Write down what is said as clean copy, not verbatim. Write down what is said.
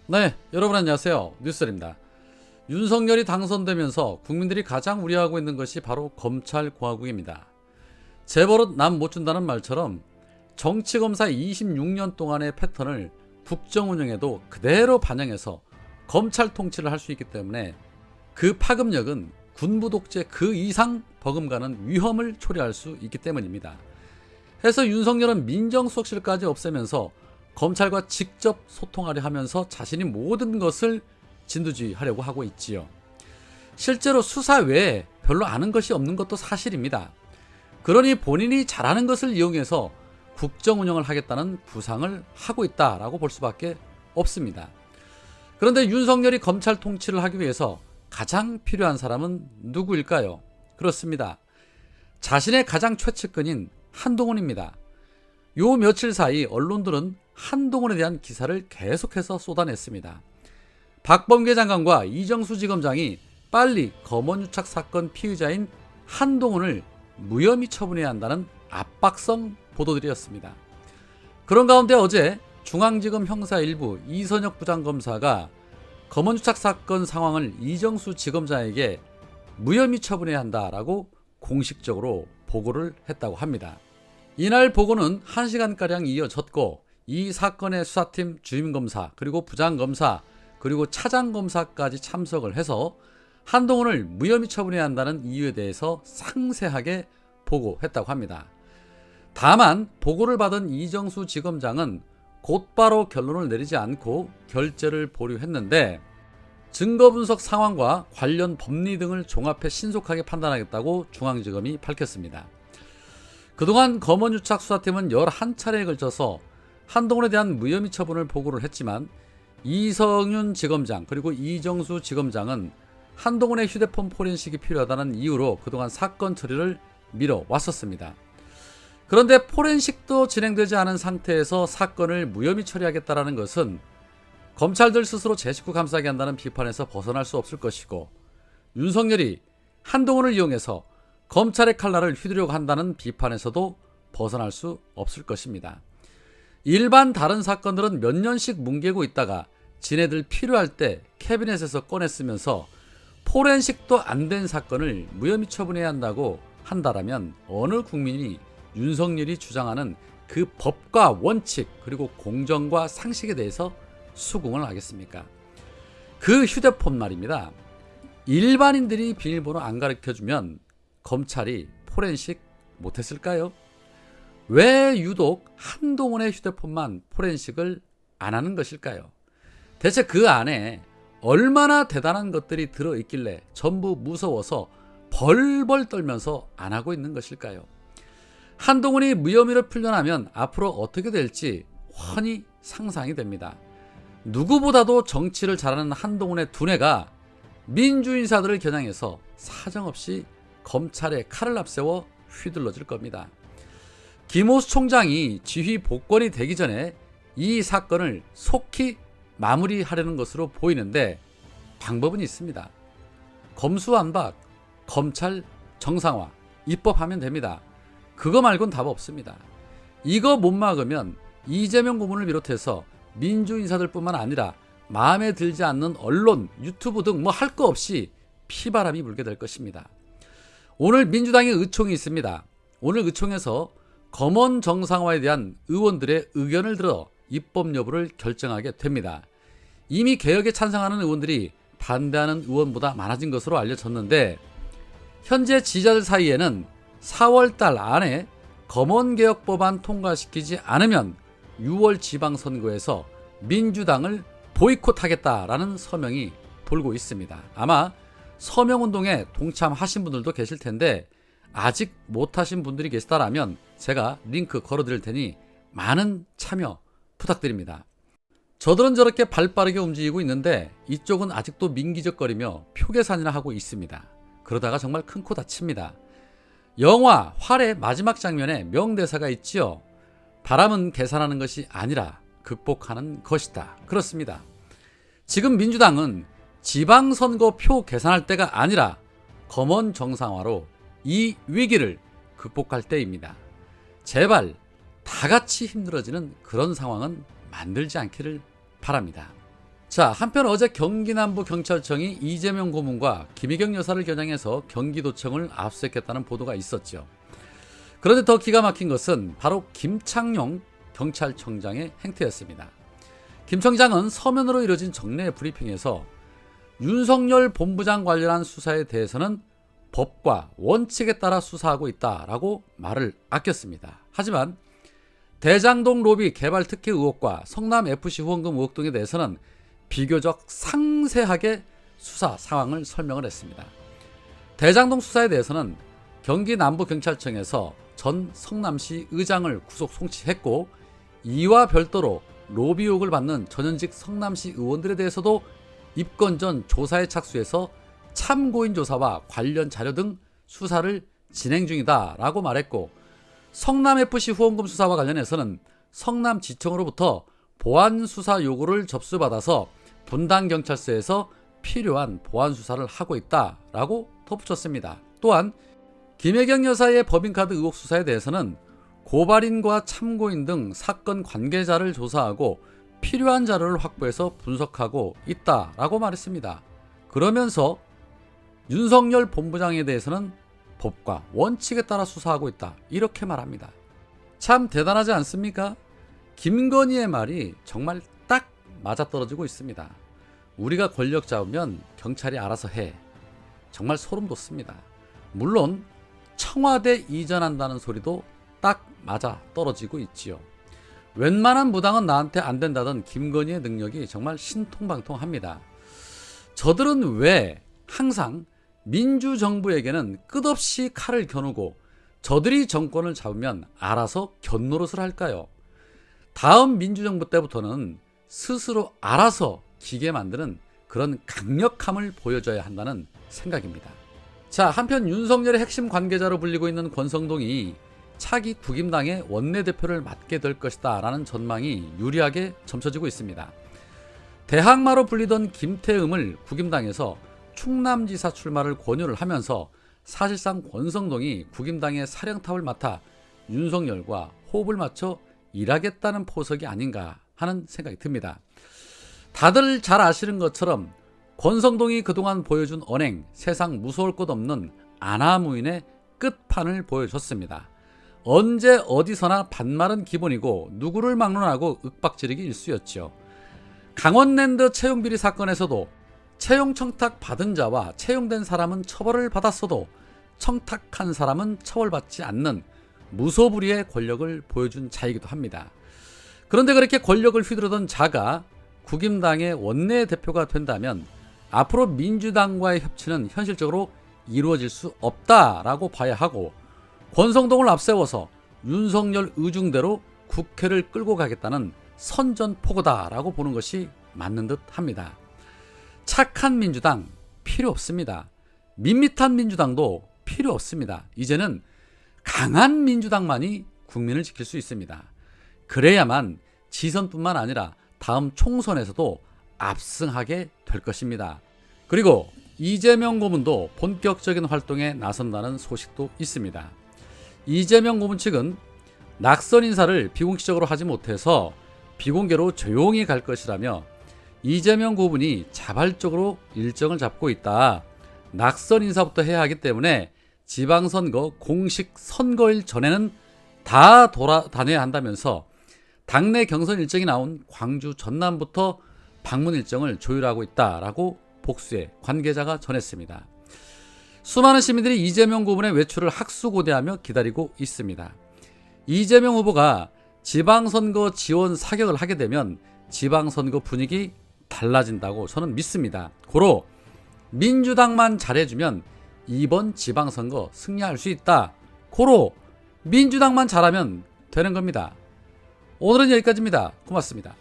네, 여러분 안녕하세요. 뉴스입니다. 윤석열이 당선되면서 국민들이 가장 우려하고 있는 것이 바로 검찰공화국입니다. 재벌은 남 못 준다는 말처럼 정치검사 26년 동안의 패턴을 국정운영에도 그대로 반영해서 검찰 통치를 할 수 있기 때문에 그 파급력은 군부 독재 그 이상 버금가는 위험을 초래할 수 있기 때문입니다. 해서 윤석열은 민정수석실까지 없애면서 검찰과 직접 소통하려 하면서 자신이 모든 것을 진두지휘하려고 하고 있지요. 실제로 수사 외에 별로 아는 것이 없는 것도 사실입니다. 그러니 본인이 잘하는 것을 이용해서 국정 운영을 하겠다는 구상을 하고 있다라고 볼 수밖에 없습니다. 그런데 윤석열이 검찰 통치를 하기 위해서 가장 필요한 사람은 누구일까요? 그렇습니다. 자신의 가장 최측근인 한동훈입니다. 요 며칠 사이 언론들은 한동훈에 대한 기사를 계속해서 쏟아냈습니다. 박범계 장관과 이정수 지검장이 빨리 검언유착 사건 피의자인 한동훈을 무혐의 처분해야 한다는 압박성 보도들이었습니다. 그런 가운데 어제 중앙지검 형사 1부 이선혁 부장검사가 검언유착 사건 상황을 이정수 지검장에게 무혐의 처분해야 한다라고 공식적으로 보고를 했다고 합니다. 이날 보고는 1시간가량 이어졌고 이 사건의 수사팀 주임검사 그리고 부장검사 그리고 차장검사까지 참석을 해서 한동훈을 무혐의 처분해야 한다는 이유에 대해서 상세하게 보고했다고 합니다. 다만 보고를 받은 이정수 지검장은 곧바로 결론을 내리지 않고 결재를 보류했는데 증거 분석 상황과 관련 법리 등을 종합해 신속하게 판단하겠다고 중앙지검이 밝혔습니다. 그동안 검언유착 수사팀은 11차례에 걸쳐서 한동훈에 대한 무혐의 처분을 보고를 했지만 이성윤 지검장 그리고 이정수 지검장은 한동훈의 휴대폰 포렌식이 필요하다는 이유로 그동안 사건 처리를 미뤄왔었습니다. 그런데 포렌식도 진행되지 않은 상태에서 사건을 무혐의 처리하겠다는 것은 검찰들 스스로 제 식구 감싸게 한다는 비판에서 벗어날 수 없을 것이고 윤석열이 한동훈을 이용해서 검찰의 칼날을 휘두르려고 한다는 비판에서도 벗어날 수 없을 것입니다. 일반 다른 사건들은 몇 년씩 뭉개고 있다가 지네들 필요할 때 캐비넷에서 꺼냈으면서 포렌식도 안 된 사건을 무혐의 처분해야 한다고 한다라면 어느 국민이 윤석열이 주장하는 그 법과 원칙 그리고 공정과 상식에 대해서 수긍을 하겠습니까? 그 휴대폰 말입니다. 일반인들이 비밀번호 안 가르쳐주면 검찰이 포렌식 못했을까요? 왜 유독 한동훈의 휴대폰만 포렌식을 안 하는 것일까요? 대체 그 안에 얼마나 대단한 것들이 들어있길래 전부 무서워서 벌벌 떨면서 안 하고 있는 것일까요? 한동훈이 무혐의로 풀려나면 앞으로 어떻게 될지 훤히 상상이 됩니다. 누구보다도 정치를 잘하는 한동훈의 두뇌가 민주인사들을 겨냥해서 사정없이 검찰에 칼을 앞세워 휘둘러질 겁니다. 김호수 총장이 지휘 복권이 되기 전에 이 사건을 속히 마무리하려는 것으로 보이는데 방법은 있습니다. 검수완박, 검찰 정상화, 입법하면 됩니다. 그거 말곤 답 없습니다. 이거 못 막으면 이재명 고문을 비롯해서 민주인사들뿐만 아니라 마음에 들지 않는 언론, 유튜브 등 뭐 할 거 없이 피바람이 불게 될 것입니다. 오늘 민주당의 의총이 있습니다. 오늘 의총에서 검언 정상화에 대한 의원들의 의견을 들어 입법 여부를 결정하게 됩니다. 이미 개혁에 찬성하는 의원들이 반대하는 의원보다 많아진 것으로 알려졌는데 현재 지지자들 사이에는 4월달 안에 검언개혁법안 통과시키지 않으면 6월 지방선거에서 민주당을 보이콧하겠다라는 서명이 돌고 있습니다. 아마 서명운동에 동참하신 분들도 계실 텐데 아직 못하신 분들이 계시다라면 제가 링크 걸어드릴 테니 많은 참여 부탁드립니다. 저들은 저렇게 발빠르게 움직이고 있는데 이쪽은 아직도 민기적거리며 표계산이나 하고 있습니다. 그러다가 정말 큰 코 다칩니다. 영화 활의 마지막 장면에 명대사가 있지요. 바람은 계산하는 것이 아니라 극복하는 것이다. 그렇습니다. 지금 민주당은 지방선거 표 계산할 때가 아니라 검언 정상화로 이 위기를 극복할 때입니다. 제발 다 같이 힘들어지는 그런 상황은 만들지 않기를 바랍니다. 자, 한편 어제 경기남부경찰청이 이재명 고문과 김희경 여사를 겨냥해서 경기도청을 압수했다는 보도가 있었죠. 그런데 더 기가 막힌 것은 바로 김창룡 경찰청장의 행태였습니다. 김 청장은 서면으로 이뤄진 정례 브리핑에서 윤석열 본부장 관련한 수사에 대해서는 법과 원칙에 따라 수사하고 있다라고 말을 아꼈습니다. 하지만 대장동 로비 개발 특혜 의혹과 성남FC 후원금 의혹 등에 대해서는 비교적 상세하게 수사 상황을 설명을 했습니다. 대장동 수사에 대해서는 경기 남부경찰청에서 전 성남시 의장을 구속 송치했고, 이와 별도로 로비 의혹을 받는 전현직 성남시 의원들에 대해서도 입건 전 조사에 착수해서 참고인 조사와 관련 자료 등 수사를 진행 중이다라고 말했고, 성남FC 후원금 수사와 관련해서는 성남지청으로부터 보안 수사 요구를 접수받아서 분당경찰서에서 필요한 보안 수사를 하고 있다라고 덧붙였습니다. 또한 김혜경 여사의 법인카드 의혹 수사에 대해서는 고발인과 참고인 등 사건 관계자를 조사하고 필요한 자료를 확보해서 분석하고 있다라고 말했습니다. 그러면서 윤석열 본부장에 대해서는 법과 원칙에 따라 수사하고 있다, 이렇게 말합니다. 참 대단하지 않습니까? 김건희의 말이 정말 딱 맞아떨어지고 있습니다. 우리가 권력 잡으면 경찰이 알아서 해. 정말 소름 돋습니다. 물론 청와대 이전한다는 소리도 딱 맞아떨어지고 있지요. 웬만한 무당은 나한테 안 된다던 김건희의 능력이 정말 신통방통합니다. 저들은 왜 항상 민주정부에게는 끝없이 칼을 겨누고 저들이 정권을 잡으면 알아서 곁노릇을 할까요? 다음 민주정부 때부터는 스스로 알아서 기계 만드는 그런 강력함을 보여줘야 한다는 생각입니다. 자, 한편 윤석열의 핵심 관계자로 불리고 있는 권성동이 차기 국임당의 원내대표를 맡게 될 것이다 라는 전망이 유리하게 점쳐지고 있습니다. 대항마로 불리던 김태흠을 국임당에서 충남지사 출마를 권유를 하면서 사실상 권성동이 국임당의 사령탑을 맡아 윤석열과 호흡을 맞춰 일하겠다는 포석이 아닌가 하는 생각이 듭니다. 다들 잘 아시는 것처럼 권성동이 그동안 보여준 언행, 세상 무서울 것 없는 아나무인의 끝판을 보여줬습니다. 언제 어디서나 반말은 기본이고 누구를 막론하고 윽박지르기 일쑤였죠. 강원랜드 채용비리 사건에서도 채용 청탁 받은 자와 채용된 사람은 처벌을 받았어도 청탁한 사람은 처벌받지 않는 무소불위의 권력을 보여준 자이기도 합니다. 그런데 그렇게 권력을 휘두르던 자가 국임당의 원내대표가 된다면 앞으로 민주당과의 협치는 현실적으로 이루어질 수 없다라고 봐야 하고, 권성동을 앞세워서 윤석열 의중대로 국회를 끌고 가겠다는 선전포고다라고 보는 것이 맞는 듯 합니다. 착한 민주당 필요 없습니다. 밋밋한 민주당도 필요 없습니다. 이제는 강한 민주당만이 국민을 지킬 수 있습니다. 그래야만 지선뿐만 아니라 다음 총선에서도 압승하게 될 것입니다. 그리고 이재명 고문도 본격적인 활동에 나선다는 소식도 있습니다. 이재명 고문 측은 낙선 인사를 비공식적으로 하지 못해서 비공개로 조용히 갈 것이라며, 이재명 고문이 자발적으로 일정을 잡고 있다, 낙선 인사부터 해야 하기 때문에 지방선거 공식 선거일 전에는 다 돌아다녀야 한다면서 당내 경선 일정이 나온 광주 전남부터 방문 일정을 조율하고 있다라고 복수의 관계자가 전했습니다. 수많은 시민들이 이재명 고문의 외출을 학수고대하며 기다리고 있습니다. 이재명 후보가 지방선거 지원 사격을 하게 되면 지방선거 분위기 달라진다고 저는 믿습니다. 고로 민주당만 잘해주면 이번 지방선거 승리할 수 있다. 고로 민주당만 잘하면 되는 겁니다. 오늘은 여기까지입니다. 고맙습니다.